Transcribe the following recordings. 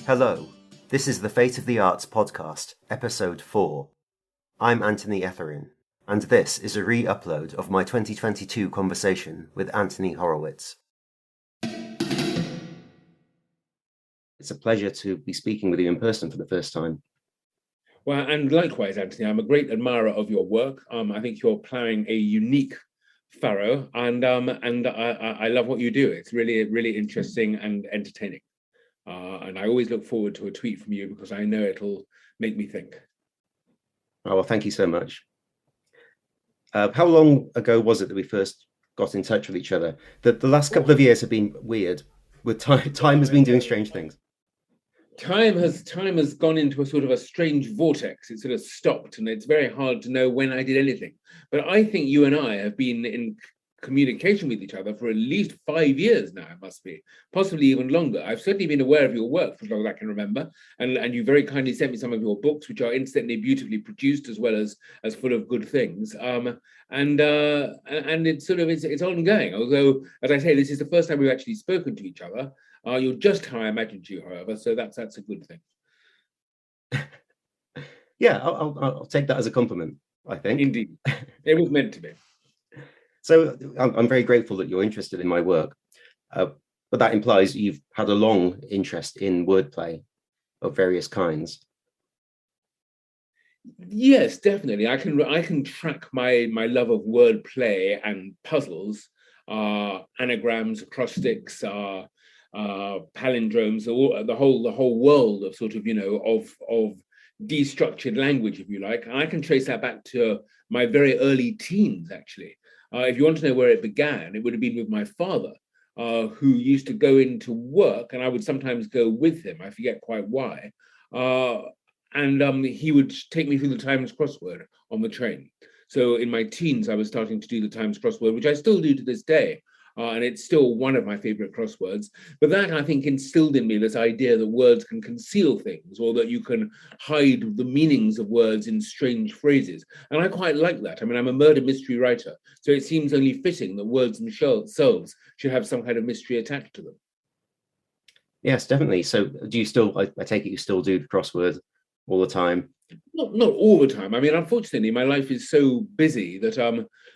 Hello, this is the Fate of the Arts podcast, episode 4. I'm Anthony Etherin, and this is a re-upload of my 2022 conversation with Anthony Horowitz. It's a pleasure to be speaking with you in person for the first time. Well, and likewise, Anthony, I'm a great admirer of your work. I think you're ploughing a unique furrow, and I love what you do. It's really interesting and entertaining. And I always look forward to a tweet from you because I know it'll make me think. Oh, well, thank you so much. How long ago was it that we first got in touch with each other? The last couple of years have been weird. With time has been doing strange things. Time has gone into a sort of a strange vortex. It sort of stopped, and it's very hard to know when I did anything. But I think you and I have been in communication with each other for at least 5 years now. It must be, possibly even longer. I've certainly been aware of your work for as long as I can remember, and you very kindly sent me some of your books, which are incidentally beautifully produced as well as full of good things. And it's sort of it's ongoing. Although, as I say, this is the first time we've actually spoken to each other. You're just how I imagined you, however, so that's a good thing. Yeah, I'll take that as a compliment, I think. Indeed. It was meant to be. So I'm very grateful that you're interested in my work, but that implies you've had a long interest in wordplay of various kinds. Yes, definitely. I can track my love of wordplay and puzzles, anagrams, acrostics, palindromes, the whole world of sort of of destructured language, if you like. And I can trace that back to my very early teens, actually. If you want to know where it began, it would have been with my father, who used to go into work, and I would sometimes go with him. I forget quite why. And he would take me through the Times crossword on the train. So in my teens, I was starting to do the Times crossword, which I still do to this day. And it's still one of my favorite crosswords. But that, I think, instilled in me this idea that words can conceal things, or that you can hide the meanings of words in strange phrases. And I quite like that. I mean, I'm a murder mystery writer, so it seems only fitting that words themselves should have some kind of mystery attached to them. Yes, definitely. So do you still, I take it you still do the crossword all the time? Not all the time. I mean, unfortunately, my life is so busy that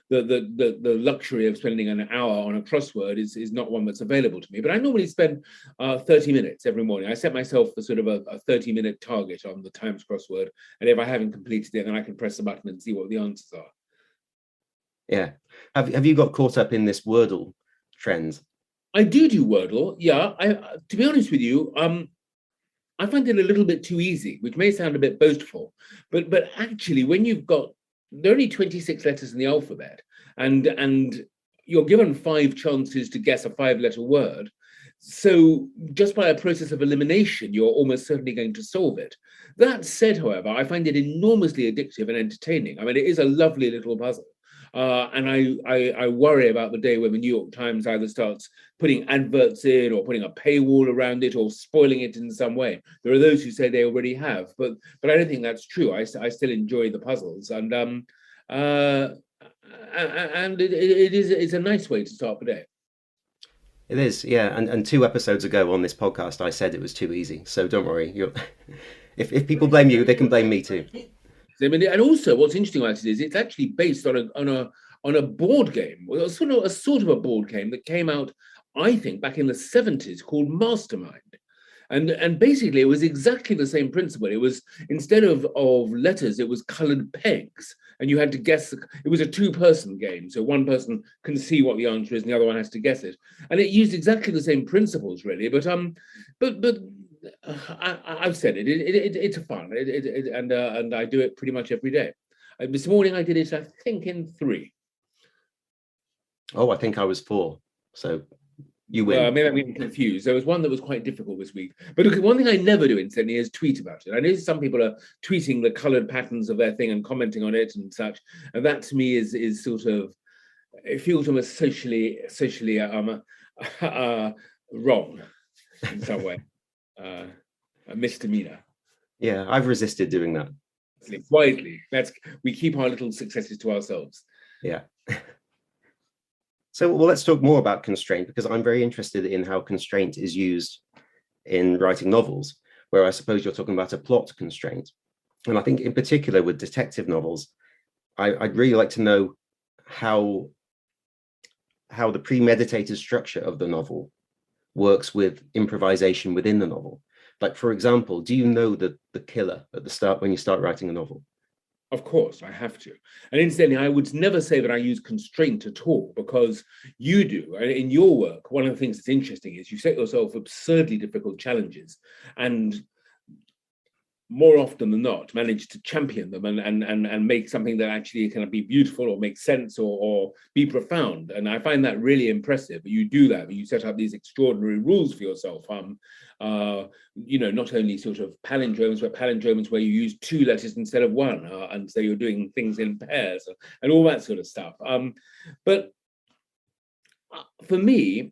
the luxury of spending an hour on a crossword is not one that's available to me. But I normally spend 30 minutes every morning. I set myself for sort of a 30-minute target on the Times crossword, and if I haven't completed it, then I can press the button and see what the answers are. Yeah. Have you got caught up in this Wordle trend? I do Wordle. Yeah. To be honest with you, I find it a little bit too easy, which may sound a bit boastful, but actually, when there are only 26 letters in the alphabet, and you're given 5 chances to guess a 5-letter word. So just by a process of elimination, you're almost certainly going to solve it. That said, however, I find it enormously addictive and entertaining. I mean, it is a lovely little puzzle. And I worry about the day when the New York Times either starts putting adverts in, or putting a paywall around it, or spoiling it in some way. There are those who say they already have, but I don't think that's true. I still enjoy the puzzles, and it's a nice way to start the day. It is, yeah. And 2 episodes ago on this podcast, I said it was too easy. So don't worry. If people blame you, they can blame me too. I mean, and also what's interesting about it is it's actually based on a board game, a sort of a board game that came out, I think, back in the 70s, called Mastermind. And basically it was exactly the same principle. It was, instead of letters, it was colored pegs, and you had to guess. It was a 2-person game, so one person can see what the answer is and the other one has to guess it. And it used exactly the same principles, really. But I've said it. It's fun, and I do it pretty much every day. This morning I did it, I think, in 3. Oh, I think I was 4. So you win. Maybe I'm getting confused. There was one that was quite difficult this week. But look, one thing I never do incidentally is tweet about it. I know some people are tweeting the coloured patterns of their thing and commenting on it and such, and that to me is sort of, it feels almost socially wrong in some way. A misdemeanor. Yeah, I've resisted doing that. Quietly. We keep our little successes to ourselves. Yeah. So, well, let's talk more about constraint, because I'm very interested in how constraint is used in writing novels. where I suppose you're talking about a plot constraint. And I think in particular with detective novels, I'd really like to know how the premeditated structure of the novel works with improvisation within the novel. Like, for example, do you know the killer at the start when you start writing a novel? Of course, I have to. And incidentally, I would never say that I use constraint at all, because you do. And in your work, one of the things that's interesting is you set yourself absurdly difficult challenges, and more often than not, manage to champion them and make something that actually can be beautiful or make sense or be profound. And I find that really impressive. You do that, but you set up these extraordinary rules for yourself. Not only sort of palindromes, but palindromes where you use 2 letters instead of 1, and so you're doing things in pairs and all that sort of stuff. But for me,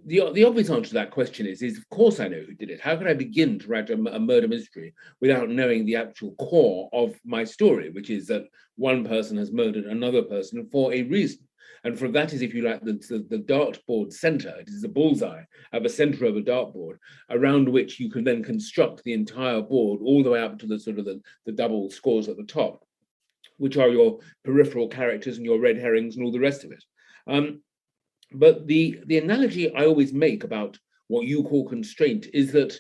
the obvious answer to that question is of course I know who did it. How can I begin to write a murder mystery without knowing the actual core of my story, which is that one person has murdered another person for a reason? And from that is, if you like, the dartboard center. It is a bullseye at the center of a dartboard around which you can then construct the entire board all the way up to the sort of the double scores at the top, which are your peripheral characters and your red herrings and all the rest of it. But the analogy I always make about what you call constraint is that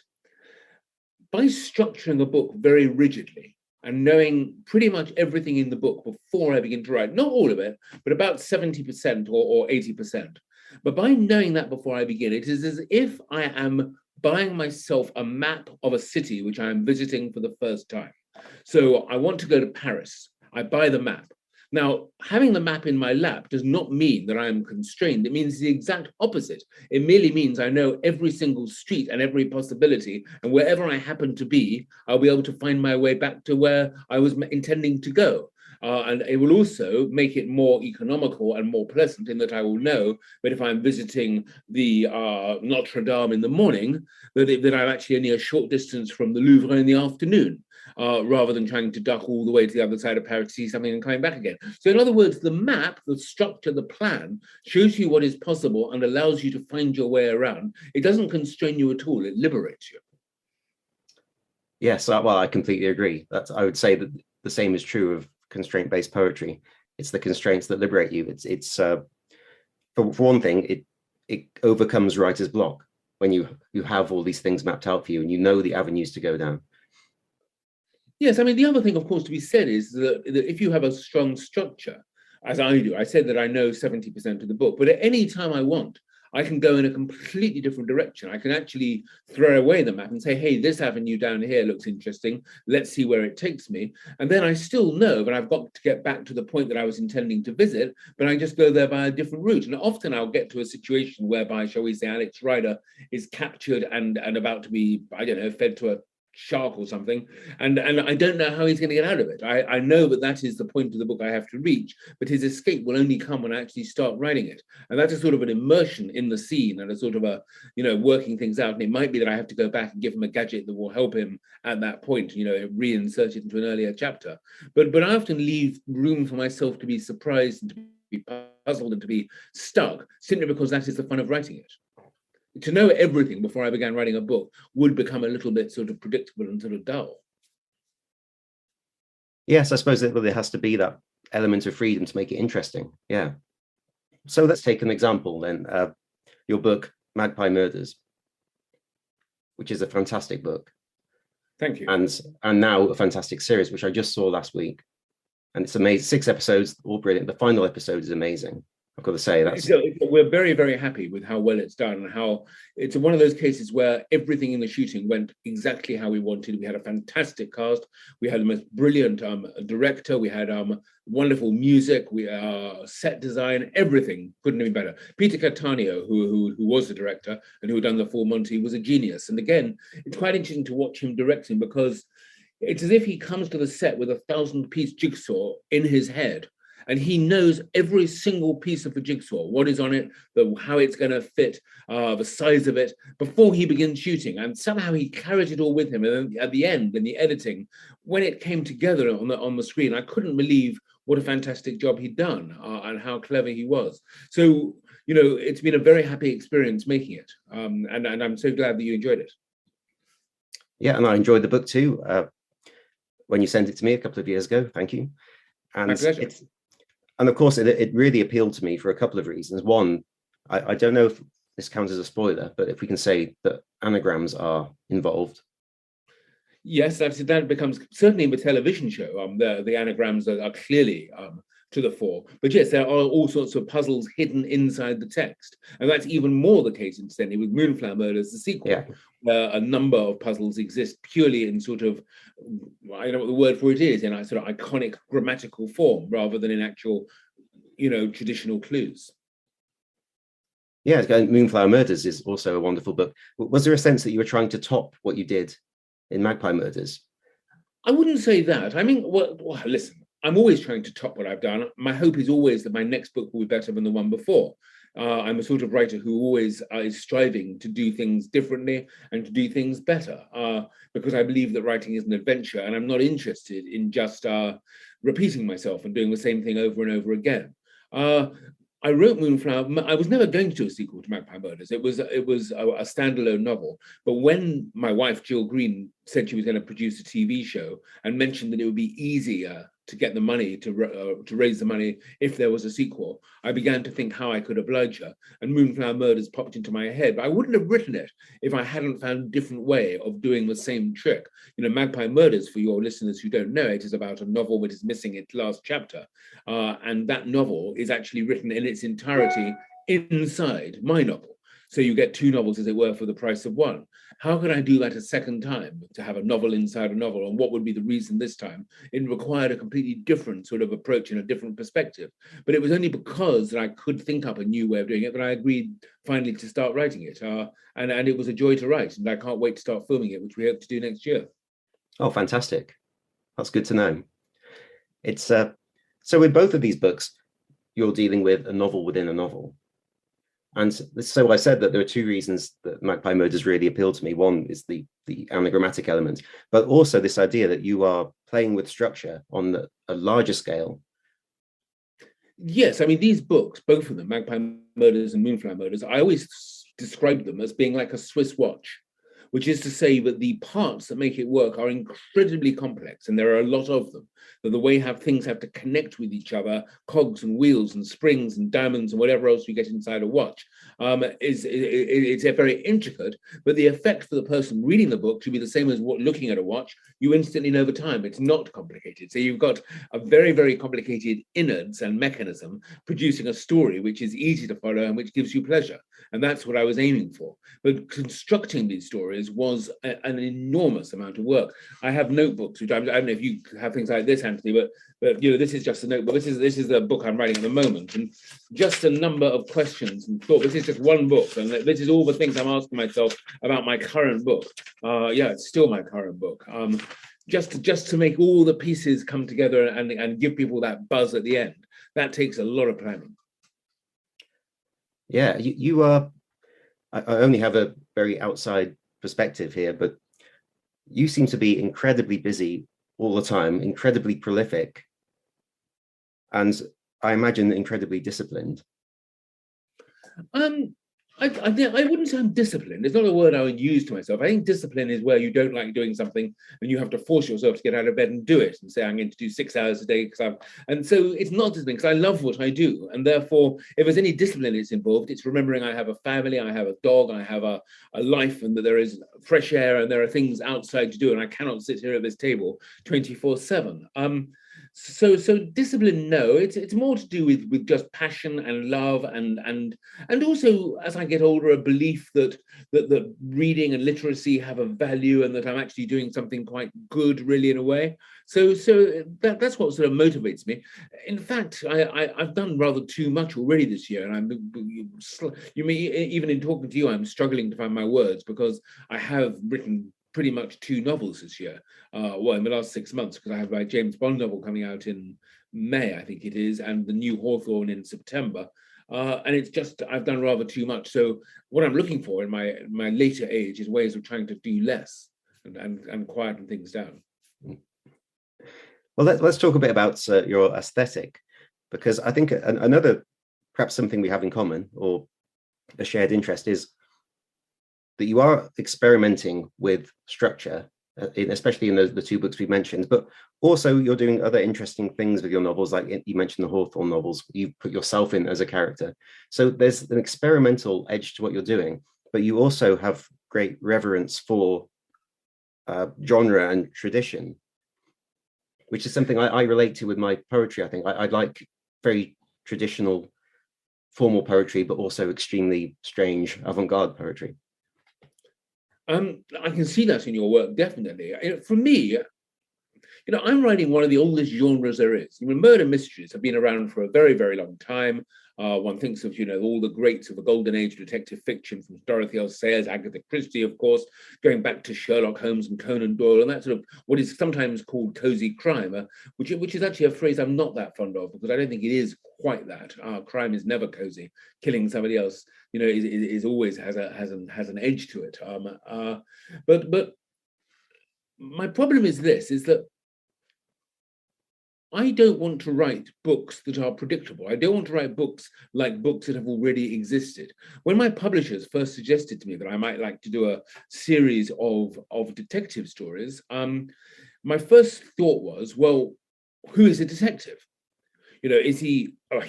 by structuring a book very rigidly and knowing pretty much everything in the book before I begin to write, not all of it, but about 70% or 80%. But by knowing that before I begin, it is as if I am buying myself a map of a city which I am visiting for the first time. So I want to go to Paris. I buy the map. Now, having the map in my lap does not mean that I am constrained. It means the exact opposite. It merely means I know every single street and every possibility, and wherever I happen to be, I'll be able to find my way back to where I was intending to go. And it will also make it more economical and more pleasant in that I will know that if I'm visiting the Notre Dame in the morning, that I'm actually only a short distance from the Louvre in the afternoon. Rather than trying to duck all the way to the other side of Paris to see something and coming back again. So in other words, the map, the structure, the plan shows you what is possible and allows you to find your way around. It doesn't constrain you at all, it liberates you. Yes, well, I completely agree. I would say that the same is true of constraint-based poetry. It's the constraints that liberate you. It's for one thing, it overcomes writer's block when you have all these things mapped out for you and you know the avenues to go down. Yes, I mean, the other thing, of course, to be said is that if you have a strong structure, as I do, I said that I know 70% of the book, but at any time I want, I can go in a completely different direction. I can actually throw away the map and say, hey, this avenue down here looks interesting. Let's see where it takes me. And then I still know that I've got to get back to the point that I was intending to visit, but I just go there by a different route. And often I'll get to a situation whereby, shall we say, Alex Rider is captured and about to be, I don't know, fed to a shark or something, and I don't know how he's going to get out of it. I know that is the point of the book I have to reach, but his escape will only come when I actually start writing it. And that's a sort of an immersion in the scene and a sort of working things out. And it might be that I have to go back and give him a gadget that will help him at that point, reinsert it into an earlier chapter. But I often leave room for myself to be surprised and to be puzzled and to be stuck, simply because that is the fun of writing it. To know everything before I began writing a book would become a little bit sort of predictable and sort of dull. Yes, I suppose there has to be that element of freedom to make it interesting. Yeah. So let's take an example then. Your book, Magpie Murders, which is a fantastic book. Thank you. And now a fantastic series, which I just saw last week. And it's amazing. 6 episodes, all brilliant. The final episode is amazing. I've got to say we're very, very happy with how well it's done and how it's one of those cases where everything in the shooting went exactly how we wanted. We had a fantastic cast. We had the most brilliant director. We had wonderful music. We set design. Everything couldn't have been better. Peter Cattaneo, who was the director and who had done the Full Monty, was a genius. And again, it's quite interesting to watch him directing because it's as if he comes to the set with a 1,000-piece jigsaw in his head. And he knows every single piece of the jigsaw, what is on it, how it's going to fit, the size of it, before he begins shooting. And somehow he carried it all with him. And then at the end, in the editing, when it came together on the screen, I couldn't believe what a fantastic job he'd done and how clever he was. So, it's been a very happy experience making it. And I'm so glad that you enjoyed it. Yeah, and I enjoyed the book too. When you sent it to me a couple of years ago, thank you. And My pleasure. and of course, it really appealed to me for a couple of reasons. One, I don't know if this counts as a spoiler, but if we can say that anagrams are involved. Yes, that becomes certainly in the television show. The anagrams are clearly to the fore. But yes, there are all sorts of puzzles hidden inside the text, and that's even more the case, incidentally, with Moonflower Murders, the sequel, Yeah, where a number of puzzles exist purely in sort of, I don't know what the word for it is, in a sort of iconic grammatical form rather than in actual, traditional clues. yeah. Moonflower Murders is also a wonderful book. Was there a sense that you were trying to top what you did in Magpie Murders? I wouldn't say that. I mean, well, listen, I'm always trying to top what I've done. My hope is always that my next book will be better than the one before. I'm a sort of writer who always is striving to do things differently and to do things better, because I believe that writing is an adventure, and I'm not interested in just repeating myself and doing the same thing over and over again. I wrote Moonflower. I was never going to do a sequel to Magpie Murders. It was a standalone novel. But when my wife Jill Green said she was going to produce a TV show and mentioned that it would be easier to get the money to raise the money if there was a sequel, I began to think how I could oblige her. And Moonflower Murders popped into my head. But I wouldn't have written it if I hadn't found a different way of doing the same trick. Magpie Murders, for your listeners who don't know, it is about a novel that is missing its last chapter. And that novel is actually written in its entirety inside my novel. So you get two novels, as it were, for the price of one. How could I do that a second time, to have a novel inside a novel? And what would be the reason this time? It required a completely different sort of approach and a different perspective. But it was only because that I could think up a new way of doing it that I agreed finally to start writing it. And it was a joy to write. And I can't wait to start filming it, which we hope to do next year. Oh, fantastic. That's good to know. It's so with both of these books, you're dealing with a novel within a novel. And so I said that there are two reasons that Magpie Murders really appealed to me. One is the anagrammatic element, but also this idea that you are playing with structure on a larger scale. Yes, I mean, these books, both of them, Magpie Murders and Moonflower Murders, I always describe them as being like a Swiss watch, which is to say that the parts that make it work are incredibly complex, and there are a lot of them. That the way things have to connect with each other, cogs and wheels and springs and diamonds and whatever else you get inside a watch, it's very intricate, but the effect for the person reading the book should be the same as looking at a watch. You instantly know the time. It's not complicated. So you've got a very, very complicated innards and mechanism producing a story which is easy to follow and which gives you pleasure. And that's what I was aiming for. But constructing these stories was an enormous amount of work. I have notebooks, which I don't know if you have things like this, Anthony, but this is just a notebook. This is the book I'm writing at the moment, and just a number of questions and thought. This is just one book, and this is all the things I'm asking myself about my current book. It's still my current book. Just to make all the pieces come together and give people that buzz at the end. That takes a lot of planning. Yeah, you are. I only have a very outside perspective here, but you seem to be incredibly busy all the time, incredibly prolific, and I imagine incredibly disciplined. I wouldn't say I'm disciplined. It's not a word I would use to myself. I think discipline is where you don't like doing something and you have to force yourself to get out of bed and do it and say, I'm going to do 6 hours a day and so it's not discipline because I love what I do. And therefore, if there's any discipline that's involved, it's remembering I have a family, I have a dog, I have a life, and that there is fresh air and there are things outside to do. And I cannot sit here at this table 24/7. So discipline, no, it's more to do with just passion and love and also, as I get older, a belief that reading and literacy have a value and that I'm actually doing something quite good, really, in a way. So that's what sort of motivates me. In fact, I've done rather too much already this year, and you may even in talking to you, I'm struggling to find my words because I have written pretty much 2 novels this year. In the last 6 months, because I have my James Bond novel coming out in May, I think it is, and the new Hawthorne in September. And it's just, I've done rather too much. So what I'm looking for in my later age is ways of trying to do less and quieten things down. Well, let's talk a bit about your aesthetic, because I think another, perhaps something we have in common or a shared interest is that you are experimenting with structure, especially in the two books we've mentioned, but also you're doing other interesting things with your novels. Like you mentioned the Hawthorne novels, you put yourself in as a character. So there's an experimental edge to what you're doing, but you also have great reverence for genre and tradition, which is something I relate to with my poetry. I think I like very traditional formal poetry, but also extremely strange avant-garde poetry. I can see that in your work, definitely. For me, I'm writing one of the oldest genres there is. Murder mysteries have been around for a very, very long time. One thinks of, all the greats of the golden age of detective fiction, from Dorothy L. Sayers, Agatha Christie, of course, going back to Sherlock Holmes and Conan Doyle, and that sort of what is sometimes called cozy crime, which is actually a phrase I'm not that fond of, because I don't think it is quite that. Crime is never cozy. Killing somebody else, is always has an edge to it. But my problem is this: is that I don't want to write books that are predictable. I don't want to write books like books that have already existed. When my publishers first suggested to me that I might like to do a series of detective stories, my first thought was, well, who is a detective? Is he or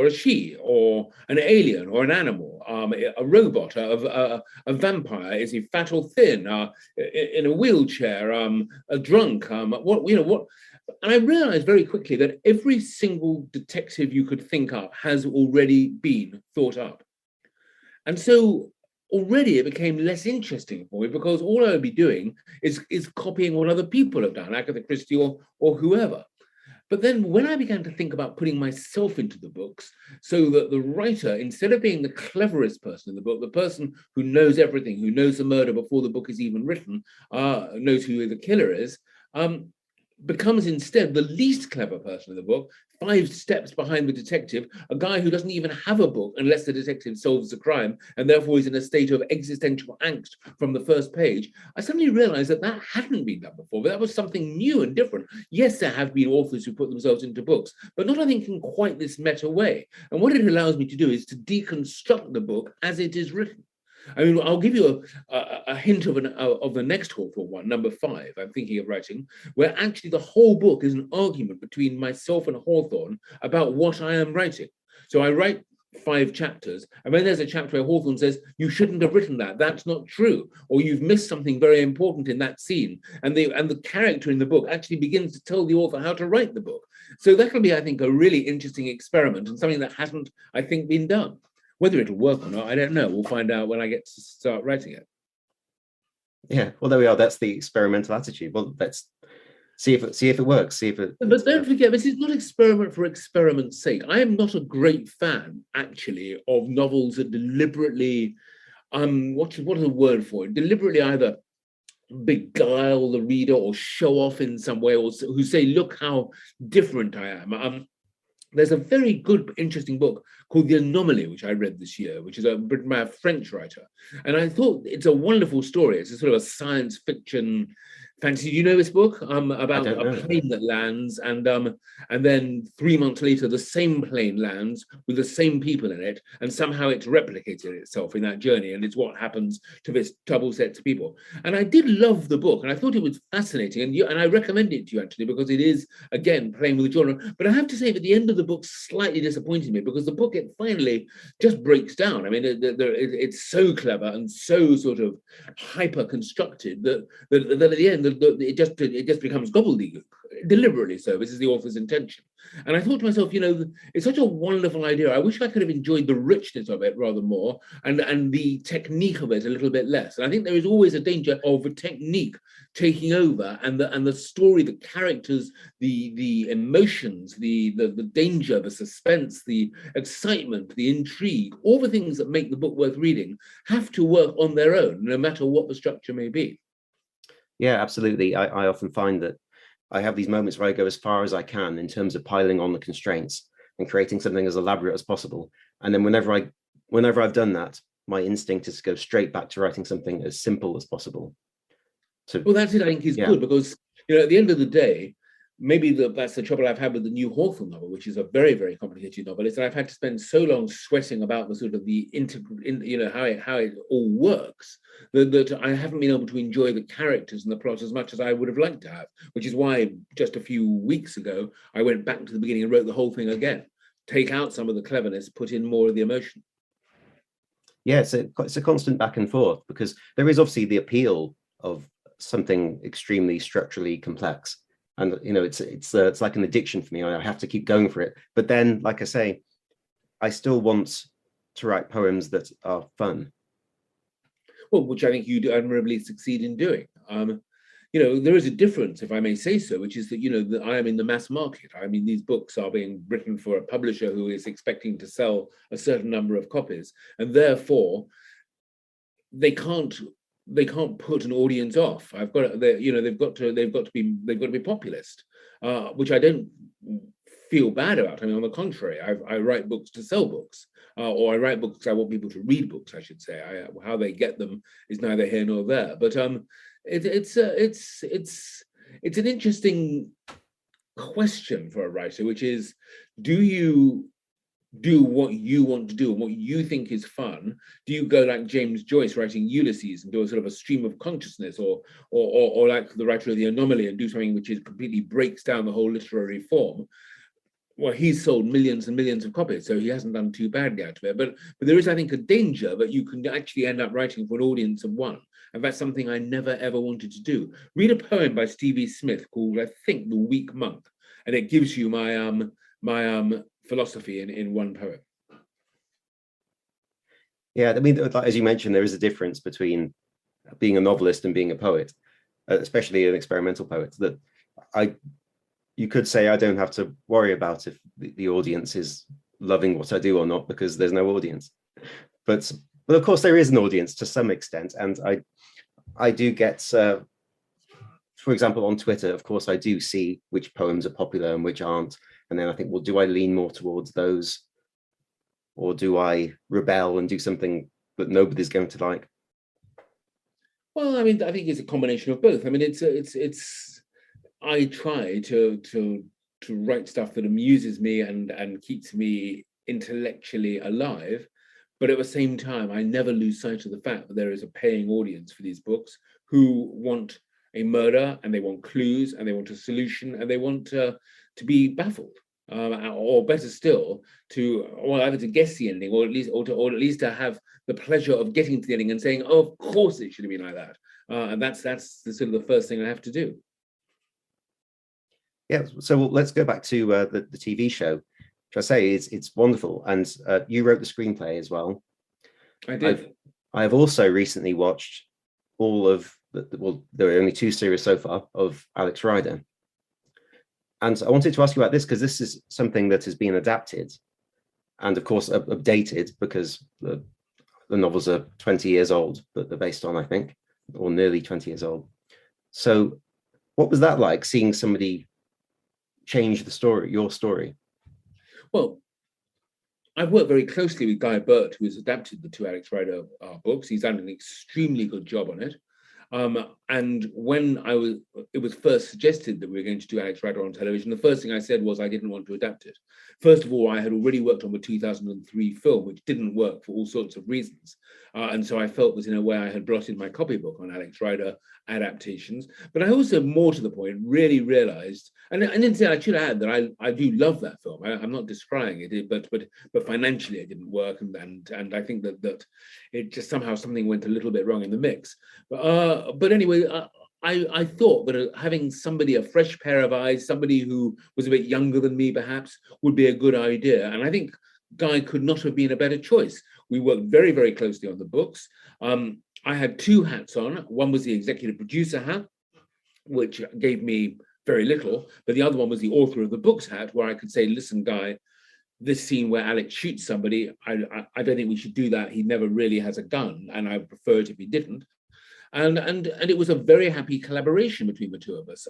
a she, or an alien, or an animal, a robot, a vampire? Is he fat or thin, in a wheelchair, a drunk? What? And I realized very quickly that every single detective you could think up has already been thought up. And so already it became less interesting for me, because all I would be doing is copying what other people have done, Agatha Christie or whoever. But then when I began to think about putting myself into the books, so that the writer, instead of being the cleverest person in the book, the person who knows everything, who knows the murder before the book is even written, knows who the killer is, becomes instead the least clever person in the book, 5 steps behind the detective, a guy who doesn't even have a book unless the detective solves the crime, and therefore is in a state of existential angst from the first page. I suddenly realized that hadn't been done before, but that was something new and different. Yes, there have been authors who put themselves into books, but not, I think, in quite this meta way. And what it allows me to do is to deconstruct the book as it is written. I mean, I'll give you a hint of the next Hawthorne one, number 5, I'm thinking of writing, where actually the whole book is an argument between myself and Hawthorne about what I am writing. So I write 5 chapters, and then there's a chapter where Hawthorne says, you shouldn't have written that, that's not true, or you've missed something very important in that scene. And the character in the book actually begins to tell the author how to write the book. So that'll be, I think, a really interesting experiment, and something that hasn't, I think, been done. Whether it'll work or not, I don't know. We'll find out when I get to start writing it. Yeah, well, there we are. That's the experimental attitude. Well, let's see if it works. But don't forget, this is not experiment for experiment's sake. I am not a great fan, actually, of novels that deliberately, what is the word for it? Deliberately either beguile the reader or show off in some way, or who say, look how different I am. There's a very good, interesting book called The Anomaly, which I read this year, which is written by a French writer. And I thought it's a wonderful story. It's a sort of a science fiction fantasy. Do you know this book? About a plane that lands, and then 3 months later, the same plane lands with the same people in it, and somehow it's replicated itself in that journey, and it's what happens to this double set of people. And I did love the book, and I thought it was fascinating, and I recommend it to you, actually, because it is, again, playing with the genre. But I have to say that the end of the book slightly disappointed me, because the book, it finally just breaks down. I mean, it's so clever and so sort of hyper constructed that at the end, it just becomes gobbledygook, deliberately so. This is the author's intention. And I thought to myself, it's such a wonderful idea. I wish I could have enjoyed the richness of it rather more, and the technique of it a little bit less. And I think there is always a danger of a technique taking over, and the story, the characters, the emotions, the danger, the suspense, the excitement, the intrigue, all the things that make the book worth reading have to work on their own, no matter what the structure may be. Yeah, absolutely. I often find that I have these moments where I go as far as I can in terms of piling on the constraints and creating something as elaborate as possible. And then whenever I've done that, my instinct is to go straight back to writing something as simple as possible. So, well, that's it. I think is good, because at the end of the day, maybe that's the trouble I've had with the new Hawthorne novel, which is a very, very complicated novel, is that I've had to spend so long sweating about the sort of the how it all works that I haven't been able to enjoy the characters and the plot as much as I would have liked to have, which is why just a few weeks ago, I went back to the beginning and wrote the whole thing again. Take out some of the cleverness, put in more of the emotion. Yeah, it's a constant back and forth, because there is obviously the appeal of something extremely structurally complex, and it's like an addiction for me. I have to keep going for it. But then, like I say, I still want to write poems that are fun. Well, which I think you do admirably succeed in doing. There is a difference, if I may say so, which is that, that I am in the mass market. I mean, these books are being written for a publisher who is expecting to sell a certain number of copies, and therefore they can't put an audience off. They've got to be populist, which I don't feel bad about. I mean, on the contrary, I write books to sell books, or I write books. I want people to read books, I should say. How they get them is neither here nor there. But it's an interesting question for a writer, which is, do you do what you want to do and what you think is fun? Do you go like James Joyce writing Ulysses and do a sort of a stream of consciousness, or like the writer of The Anomaly and do something which is completely breaks down the whole literary form? Well, he's sold millions and millions of copies, so he hasn't done too badly out of it. But there is, I think, a danger that you can actually end up writing for an audience of one. And that's something I never, ever wanted to do. Read a poem by Stevie Smith called, I think, The Weak Monk. And it gives you my philosophy in one poem. Yeah, I mean, as you mentioned, there is a difference between being a novelist and being a poet, especially an experimental poet. That you could say I don't have to worry about if the audience is loving what I do or not, because there's no audience. But of course there is an audience to some extent, and I do get, for example, on Twitter, of course, I do see which poems are popular and which aren't, and then I think, well, do I lean more towards those, or do I rebel and do something that nobody's going to like? Well, I mean, I think it's a combination of both. I mean, I try to write stuff that amuses me and keeps me intellectually alive, but at the same time, I never lose sight of the fact that there is a paying audience for these books who want a murder, and they want clues, and they want a solution, and they want to be baffled, or better still, either to guess the ending, or at least to have the pleasure of getting to the ending and saying, "Oh, of course it should have been like that," and that's the sort of the first thing I have to do. Yeah, so let's go back to the TV show, which I say it's wonderful, and you wrote the screenplay as well. I did. I've also recently watched all of there are only 2 series so far of Alex Rider, and I wanted to ask you about this because this is something that has been adapted, and of course updated, because the novels are 20 years old that they're based on, I think, or nearly 20 years old. So, what was that like, seeing somebody change your story? Well, I've worked very closely with Guy Burt, who has adapted the 2 Alex Rider books. He's done an extremely good job on it. And when it was first suggested that we were going to do Alex Rider on television, the first thing I said was I didn't want to adapt it. First of all, I had already worked on the 2003 film, which didn't work for all sorts of reasons. And so I felt that in a way I had blotted my copybook on Alex Rider adaptations. But I also, more to the point, really realized, and instead I should add that I do love that film. I'm not decrying it, but financially it didn't work, and I think that it just somehow something went a little bit wrong in the mix. But anyway, I thought that having a fresh pair of eyes, somebody who was a bit younger than me perhaps, would be a good idea. And I think Guy could not have been a better choice. We worked very, very closely on the books. I had 2 hats on. One was the executive producer hat, which gave me very little, but the other one was the author of the books hat, where I could say, listen, Guy, this scene where Alex shoots somebody, I don't think we should do that. He never really has a gun, and I would prefer it if he didn't. And it was a very happy collaboration between the 2 of us.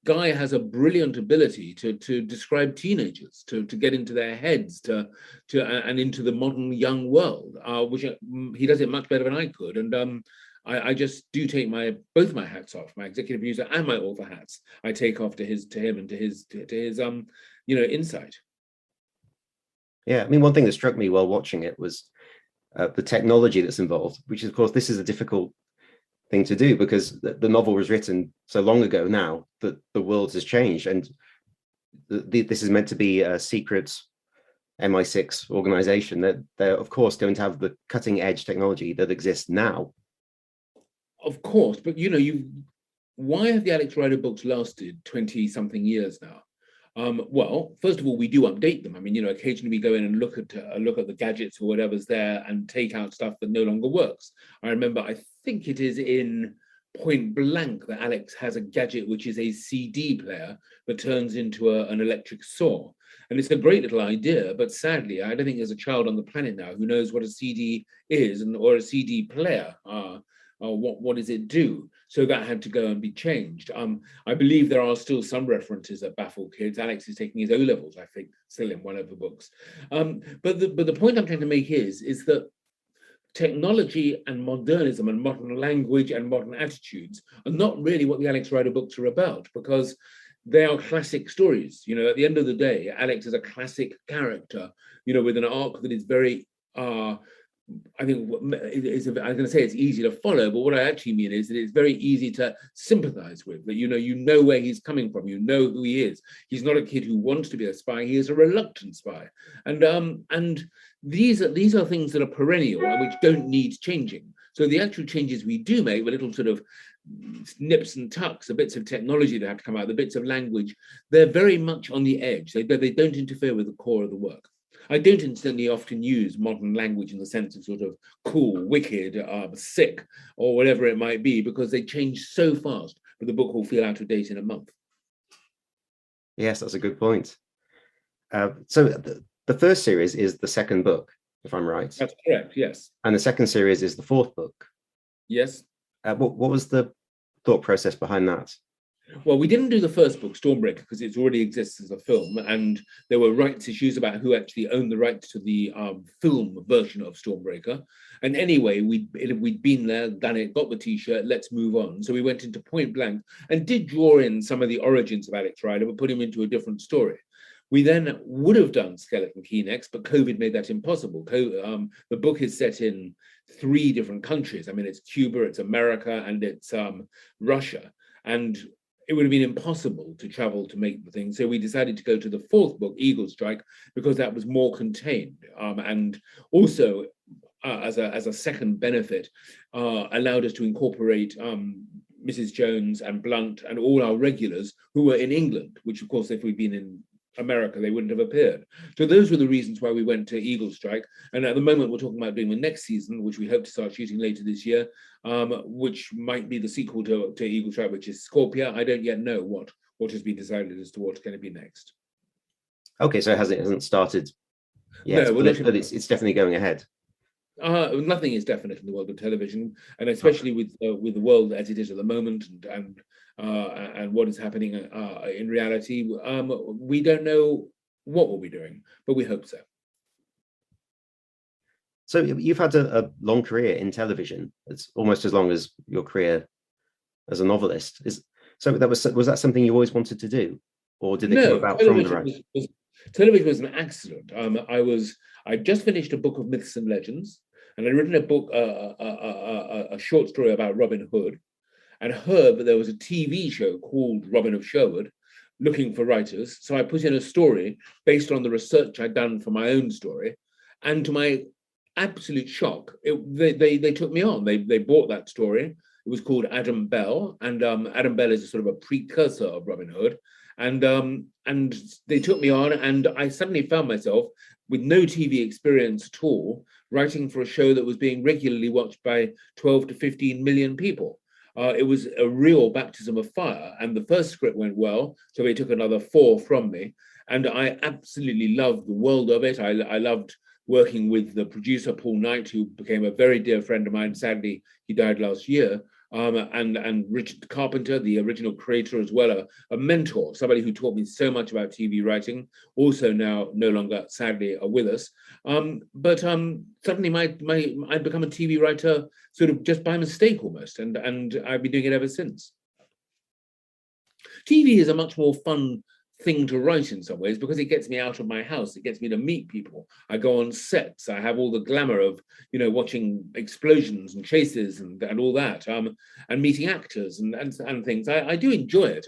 Guy has a brilliant ability to describe teenagers, to get into their heads, and into the modern young world, which he does it much better than I could. And I just do take both my hats off, my executive producer and my author hats. I take off to him and to his insight. Yeah, I mean, one thing that struck me while watching it was the technology that's involved, which of course this is a difficult thing to do because the novel was written so long ago now that the world has changed, and this is meant to be a secret MI6 organization that they're of course going to have the cutting edge technology that exists now. Of course, but why have the Alex Rider books lasted 20 something years now? Well, first of all, we do update them. I mean, occasionally we go in and look at the gadgets or whatever's there and take out stuff that no longer works. I remember, I think it is in Point Blank that Alex has a gadget which is a CD player that turns into an electric saw. And it's a great little idea, but sadly, I don't think there's a child on the planet now who knows what a CD is or a CD player. What does it do? So that had to go and be changed. I believe there are still some references that baffle kids. Alex is taking his O-levels, I think, still in one of the books. But the point I'm trying to make is that technology and modernism and modern language and modern attitudes are not really what the Alex Rider books are about, because they are classic stories. At the end of the day, Alex is a classic character, with an arc that is very I think I'm going to say it's easy to follow, but what I actually mean is that it's very easy to sympathize with. That you know where he's coming from, you know who he is. He's not a kid who wants to be a spy; he is a reluctant spy. And these are things that are perennial and which don't need changing. So the actual changes we do make, the little sort of nips and tucks, the bits of technology that have to come out, the bits of language, they're very much on the edge. They don't interfere with the core of the work. I don't incidentally often use modern language in the sense of sort of cool, wicked, sick, or whatever it might be, because they change so fast, but the book will feel out of date in a month. Yes, that's a good point. So the first series is the second book, if I'm right. That's correct, yes. And the second series is the fourth book. Yes. What was the thought process behind that? Well, we didn't do the first book, Stormbreaker, because it already exists as a film, and there were rights issues about who actually owned the rights to the film version of Stormbreaker. And anyway, we'd been there, done it, got the T-shirt, let's move on. So we went into Point Blank and did draw in some of the origins of Alex Rider, but put him into a different story. We then would have done Skeleton Key next, but COVID made that impossible. The book is set in 3 different countries. I mean, it's Cuba, it's America, and it's Russia. And it would have been impossible to travel to make the thing. So we decided to go to the 4th book, Eagle Strike, because that was more contained. And also, as a second benefit, allowed us to incorporate Mrs. Jones and Blunt and all our regulars who were in England, which, of course, if we'd been in America, they wouldn't have appeared. So those were the reasons why we went to Eagle Strike. And at the moment, we're talking about doing the next season, which we hope to start shooting later this year, which might be the sequel to Eagle Strike, which is Scorpia. I don't yet know what has been decided as to what's going to be next. Okay, so it hasn't started yet, no, but it's definitely going ahead. Nothing is definite in the world of television, and especially with the world as it is at the moment, and what is happening in reality. We don't know what we'll be doing, but we hope so. So you've had a long career in television. It's almost as long as your career as a novelist. Was that something you always wanted to do, or did it come about from the writing? Television was an accident. I just finished a book of myths and legends, and I'd written a book, a short story about Robin Hood, and heard that there was a TV show called Robin of Sherwood looking for writers. So I put in a story based on the research I'd done for my own story, and to my absolute shock, they took me on. They bought that story. It was called Adam Bell, and Adam Bell is a sort of a precursor of Robin Hood. And they took me on, and I suddenly found myself with no TV experience at all, writing for a show that was being regularly watched by 12 to 15 million people. It was a real baptism of fire, and the first script went well, so they took another 4 from me, and I absolutely loved the world of it. I loved working with the producer, Paul Knight, who became a very dear friend of mine. Sadly, he died last year. and Richard Carpenter, the original creator as well, a mentor, somebody who taught me so much about TV writing, also now no longer, sadly, with us. But suddenly I'd become a TV writer sort of just by mistake almost, and I've been doing it ever since. TV is a much more fun thing to write in some ways because it gets me out of my house. It gets me to meet people. I go on sets. I have all the glamour of, watching explosions and chases and all that, and meeting actors and things. I do enjoy it.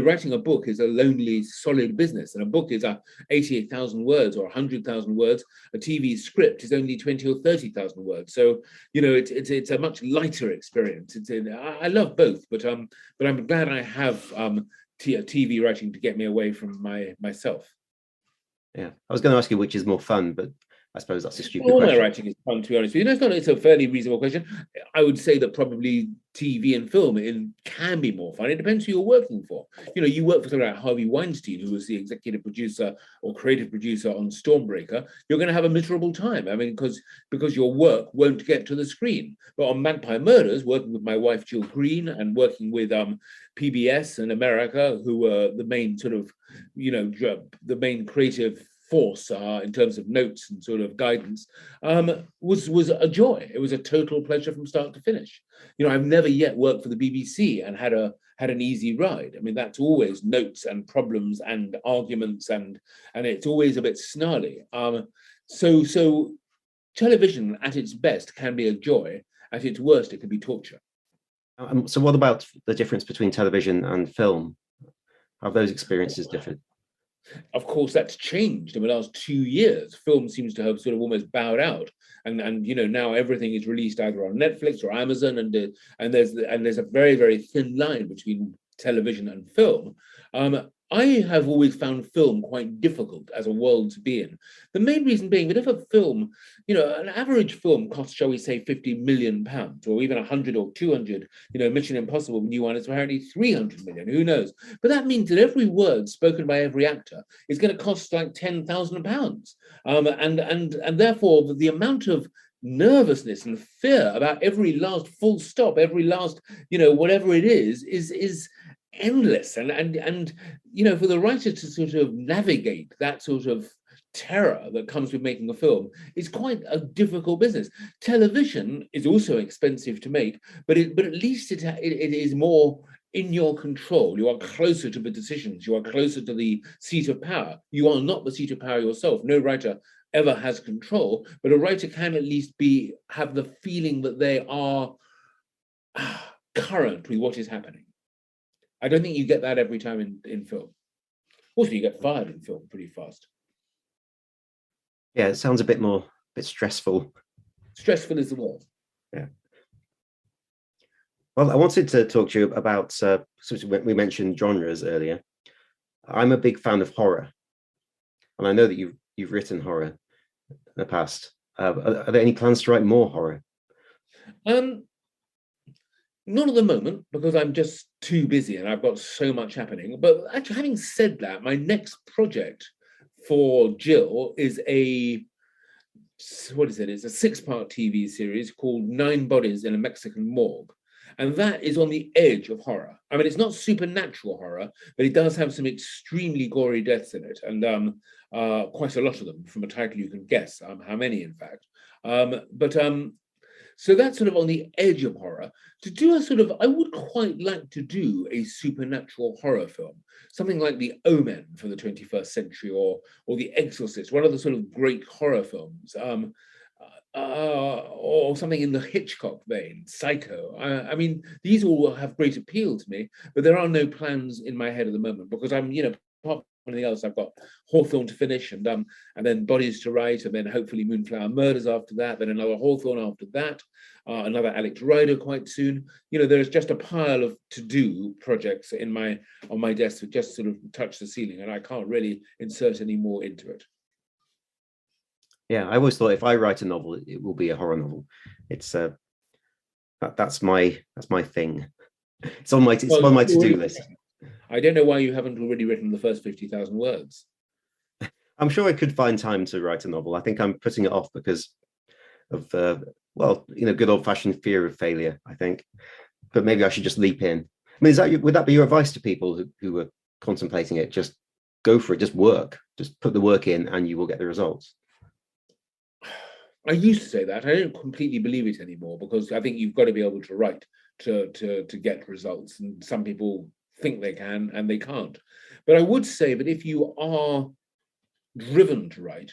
Writing a book is a lonely, solid business, and a book is 88,000 words or 100,000 words. A TV script is only 20 or 30,000 words. So, it's a much lighter experience. I love both, but I'm glad I have TV writing to get me away from myself. Yeah, I was going to ask you which is more fun, but I suppose that's a stupid All question. my writing is fun, to be honest with you. It's a fairly reasonable question. I would say that probably TV and film can be more fun. It depends who you're working for. You work for someone like Harvey Weinstein, who was the executive producer or creative producer on Stormbreaker. You're going to have a miserable time. I mean, because your work won't get to the screen. But on Magpie Murders, working with my wife Jill Green and working with PBS in America, who were the main sort of, the main creative force in terms of notes and sort of guidance, was a joy. It was a total pleasure from start to finish. I've never yet worked for the BBC and had an easy ride. I mean, that's always notes and problems and arguments and it's always a bit snarly. So television at its best can be a joy. At its worst, it can be torture. So what about the difference between television and film? How have those experiences differed? Of course, that's changed in the last 2 years. Film seems to have sort of almost bowed out, and now everything is released either on Netflix or Amazon, and there's a very, very thin line between television and film. I have always found film quite difficult as a world to be in. The main reason being that if a film, an average film costs, shall we say, £50 million, or even 100 or 200, Mission Impossible, the new one, is apparently 300 million, who knows? But that means that every word spoken by every actor is going to cost like £10,000. And therefore, the amount of nervousness and fear about every last full stop, every last, whatever it is endless, and for the writer to sort of navigate that sort of terror that comes with making a film is quite a difficult business. Television is also expensive to make, but at least it is more in your control. You are closer to the decisions. You are closer to the seat of power. You are not the seat of power yourself. No writer ever has control, but a writer can at least have the feeling that they are current with what is happening. I don't think you get that every time in film. Also, you get fired in film pretty fast. Yeah, it sounds a bit stressful. Stressful is the word. Yeah. Well, I wanted to talk to you about, we mentioned genres earlier. I'm a big fan of horror, and I know that you've written horror in the past. Are there any plans to write more horror? Not at the moment, because I'm just too busy and I've got so much happening. But actually, having said that, my next project for Jill is it's a 6-part TV series called 9 Bodies in a Mexican Morgue. And that is on the edge of horror. I mean, it's not supernatural horror, but it does have some extremely gory deaths in it, and quite a lot of them, from a title you can guess how many, in fact. So that's sort of on the edge of horror. To do I would quite like to do a supernatural horror film, something like The Omen for the 21st century, or The Exorcist, one of the sort of great horror films, or something in the Hitchcock vein, Psycho. I mean, these all will have great appeal to me, but there are no plans in my head at the moment because I'm, apart from anything else, I've got Hawthorne to finish, and then Bodies to write, and then hopefully Moonflower Murders after that, then another Hawthorne after that, another Alex Rider quite soon. There's just a pile of to-do projects on my desk that just sort of touch the ceiling, and I can't really insert any more into it. Yeah, I always thought if I write a novel, it will be a horror novel. It's that's my thing. It's on my to-do list. I don't know why you haven't already written the first 50,000 words. I'm sure I could find time to write a novel. I think I'm putting it off because of good old-fashioned fear of failure, I think. but maybe I should just leap in. I mean, would that be your advice to people who are contemplating it? Just go for it, just work, just put the work in and you will get the results. I used to say that. I don't completely believe it anymore, because I think you've got to be able to write to get results. And some people think they can and they can't. But I would say that if you are driven to write,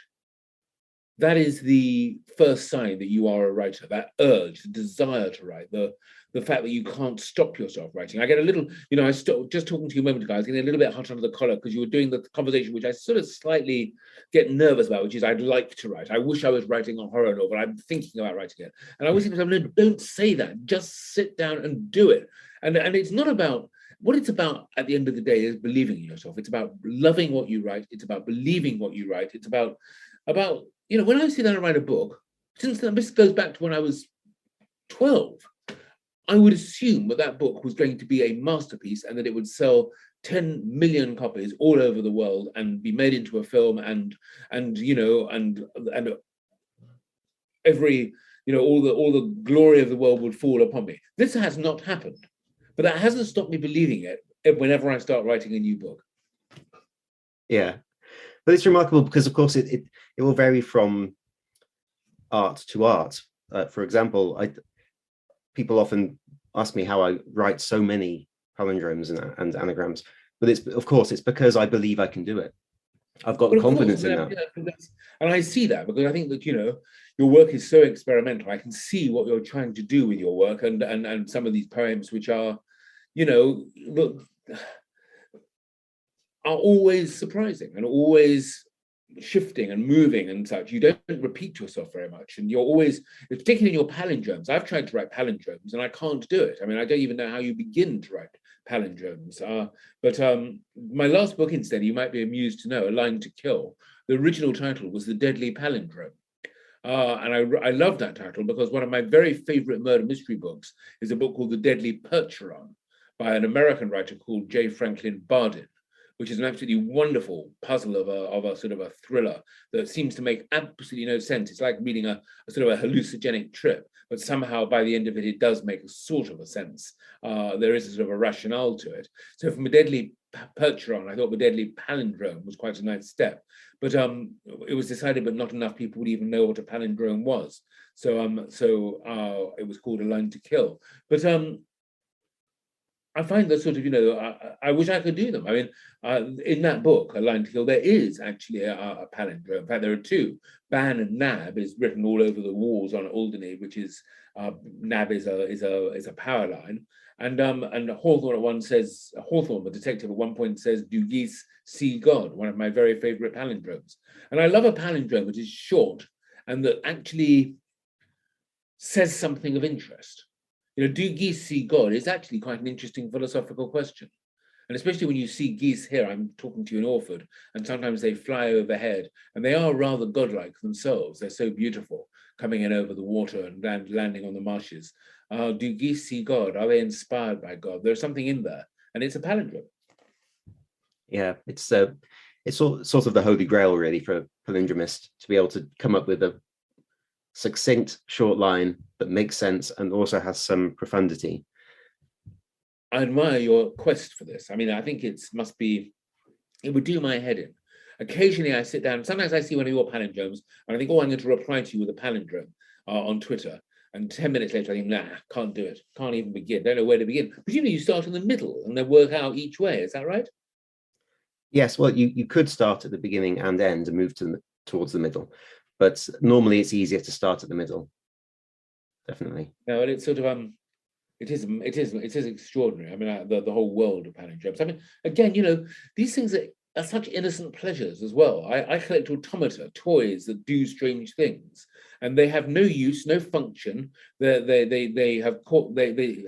that is the first sign that you are a writer, that urge, the desire to write, the fact that you can't stop yourself writing. I get a little, I just talking to you a moment ago, I was getting a little bit hot under the collar because you were doing the conversation, which I sort of slightly get nervous about, which is I'd like to write. I wish I was writing a horror novel. I'm thinking about writing it. And I always think to myself, no, don't say that. Just sit down and do it. And it's not about, what it's about at the end of the day is believing in yourself. It's about loving what you write. It's about believing what you write. It's about when I sit down and write a book, since this goes back to when I was 12, I would assume that book was going to be a masterpiece and that it would sell 10 million copies all over the world and be made into a film and every, all the glory of the world would fall upon me. This has not happened, but that hasn't stopped me believing it whenever I start writing a new book. Yeah. But it's remarkable because, of course, it will vary from art to art. For example, people often ask me how I write so many palindromes and anagrams, but it's because I believe I can do it. I've got confidence in that. And I see that because I think that, your work is so experimental. I can see what you're trying to do with your work and some of these poems, which are, are always surprising and always shifting and moving and such. You don't repeat yourself very much, and you're always, particularly in your palindromes. I've tried to write palindromes and I can't do it. I mean, I don't even know how you begin to write palindromes. But my last book, instead, you might be amused to know, A Line to Kill, the original title was The Deadly Palindrome. And I love that title because one of my very favorite murder mystery books is a book called The Deadly Percheron by an American writer called J. Franklin Bardin, which is an absolutely wonderful puzzle of a sort of a thriller that seems to make absolutely no sense. It's like reading a sort of a hallucinogenic trip, but somehow by the end of it, it does make a sort of a sense. There is a sort of a rationale to it. So from A Deadly Percheron, I thought The Deadly Palindrome was quite a nice step, but it was decided, but not enough people would even know what a palindrome was. So it was called A Line to Kill. But I find that sort of, I wish I could do them. I mean, in that book, A Line to Kill, there is actually a palindrome. In fact, there are two. Ban and Nab is written all over the walls on Alderney, which is, Nab is a power line. And Hawthorne Hawthorne, the detective, at one point says, "Do geese see God?" One of my very favorite palindromes. And I love a palindrome that is short and that actually says something of interest. Do geese see God? It's actually quite an interesting philosophical question. And especially when you see geese here, I'm talking to you in Orford, and sometimes they fly overhead, and they are rather godlike themselves. They're so beautiful, coming in over the water and landing on the marshes. Do geese see God? Are they inspired by God? There's something in there, and it's a palindrome. Yeah, it's sort of the holy grail, really, for a palindromist to be able to come up with a succinct short line that makes sense and also has some profundity. I admire your quest for this. I mean, I think it would do my head in. Occasionally I sit down, sometimes I see one of your palindromes and I think, I'm going to reply to you with a palindrome on Twitter. And 10 minutes later I think, nah, can't do it. Can't even begin. Don't know where to begin. Presumably you start in the middle and then work out each way. Is that right? Yes, well, you could start at the beginning and end and move towards the middle. But normally it's easier to start at the middle. Definitely. No, and it's sort of it is extraordinary. I mean, the whole world of palindromes. I mean, again, these things are such innocent pleasures as well. I collect automata, toys that do strange things, and they have no use, no function. They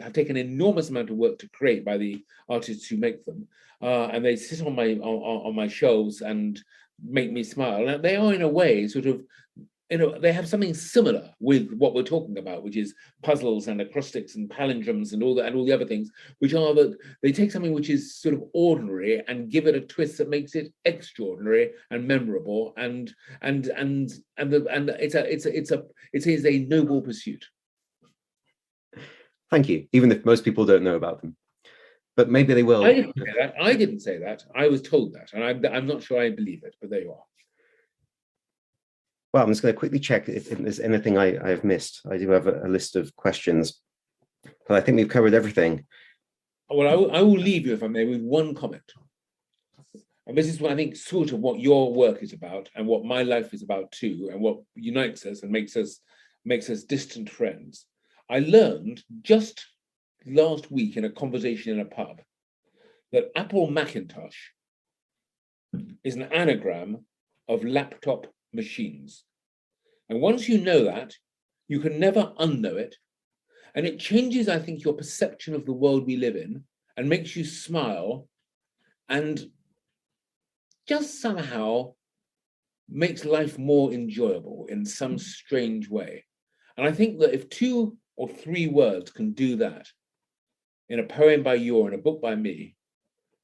have taken an enormous amount of work to create by the artists who make them, and they sit on my shelves and make me smile. And they are, in a way, sort of, they have something similar with what we're talking about, which is puzzles and acrostics and palindromes and all the other things, which are that they take something which is sort of ordinary and give it a twist that makes it extraordinary and memorable, and it is a noble pursuit. Thank you, even if most people don't know about them. But maybe they will. I didn't say that. I didn't say that. I was told that, and I'm not sure I believe it, but there you are. Well, I'm just going to quickly check if there's anything I have missed. I do have a list of questions, but I think we've covered everything. Well, I will leave you, if I may, with one comment. And this is what I think sort of what your work is about and what my life is about too, and what unites us and makes us distant friends. I learned just last week in a conversation in a pub that Apple Macintosh is an anagram of laptop machines. And once you know that, you can never unknow it. And it changes, I think, your perception of the world we live in and makes you smile and just somehow makes life more enjoyable in some strange way. And I think that if 2 or 3 words can do that in a poem by you or in a book by me,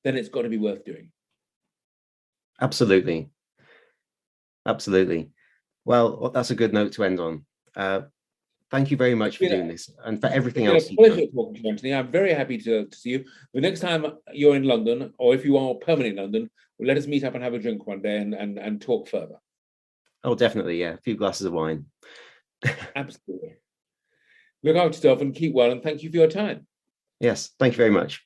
then it's got to be worth doing. Absolutely. Absolutely. Well, that's a good note to end on. Thank you very much for doing this and for everything else. It's been a pleasure talking to you, Anthony. I'm very happy to see you. The next time you're in London, or if you are permanently in London, let us meet up and have a drink one day and talk further. Oh, definitely. Yeah. A few glasses of wine. Absolutely. Look after yourself and keep well, and thank you for your time. Yes. Thank you very much.